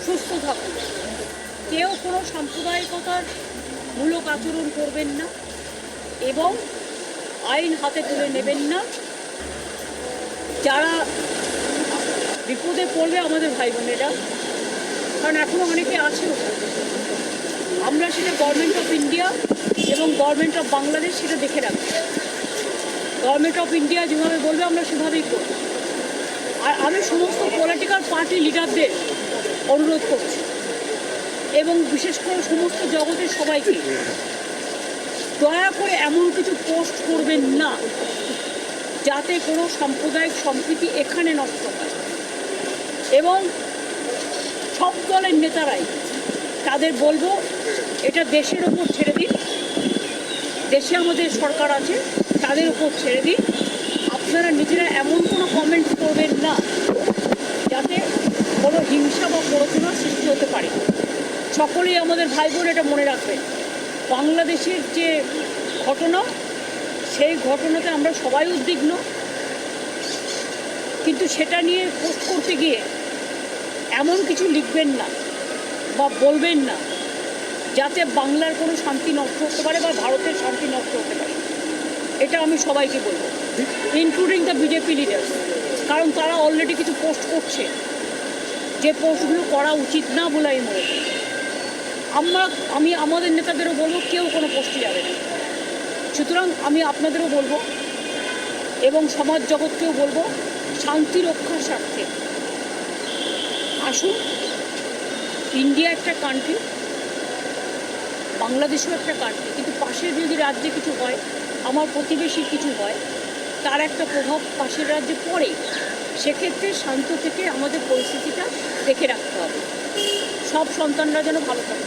সুস্থ থাকুন। কেউ কোনো সাম্প্রদায়িকতার মূলক আচরণ করবেন না এবং আইন হাতে তুলে নেবেন না। যারা বিপদে পড়বে আমাদের ভাই বোনেরা, কারণ এখনও অনেকে আছে, আমরা সেটা গভর্নমেন্ট অফ ইন্ডিয়া এবং গভর্নমেন্ট অফ বাংলাদেশ সেটা দেখে রাখবো। গভর্নমেন্ট অফ ইন্ডিয়া যেভাবে বলবে আমরা সেভাবেই করব। আর আমি সমস্ত পলিটিক্যাল পার্টি লিডারদের অনুরোধ করছি এবং বিশেষ করে সমস্ত জগতের সবাইকে, দয়া করে এমন কিছু পোস্ট করবেন না যাতে কোনো সাম্প্রদায়িক সম্প্রীতি এখানে নষ্ট হয়। এবং সব দলের নেতারাই তাদের বলবো, এটা দেশের ওপর ছেড়ে দিন, দেশে আমাদের সরকার আছে, তাদের উপর ছেড়ে দিন। আপনারা নিজেরা এমন কোনো কমেন্ট করবেন না যাতে কোনো হিংসা বা প্ররোচনার সৃষ্টি হতে পারে। সকলেই আমাদের ভাই বোন এটা মনে রাখবেন, বাংলাদেশের যে ঘটনা, সেই ঘটনাতে আমরা সবাই উদ্বিগ্ন, কিন্তু সেটা নিয়ে পোস্ট করতে গিয়ে এমন কিছু লিখবেন না বা বলবেন না যাতে বাংলার কোনো শান্তি নষ্ট হতে পারে বা ভারতের শান্তি নষ্ট হতে পারে। এটা আমি সবাইকে বলবো, ইনক্লুডিং দ্য বিজেপি লিডার্স, কারণ তারা অলরেডি কিছু পোস্ট করছে যে পোস্টগুলো করা উচিত না বলে আমি মনে করি। আমি আমাদের নেতাদেরও বলবো, কেউ কোনো পোস্টে যাবে না। সুতরাং আমি আপনাদেরও বলবো এবং সমাজ জগৎকেও বলবো, শান্তি রক্ষার স্বার্থে আসুন। ইন্ডিয়া একটা কান্ট্রি, বাংলাদেশও একটা কান্ট্রি, কিন্তু পাশের যদি রাজ্যে কিছু হয়, আমার প্রতিবেশীর কিছু হয়, তার একটা প্রভাব পাশের রাজ্যে পড়ে। সেক্ষেত্রে শান্ত থেকে আমাদের পরিস্থিতিটা দেখে রাখতে হবে। সব সন্তানরা যেন ভালো থাকে।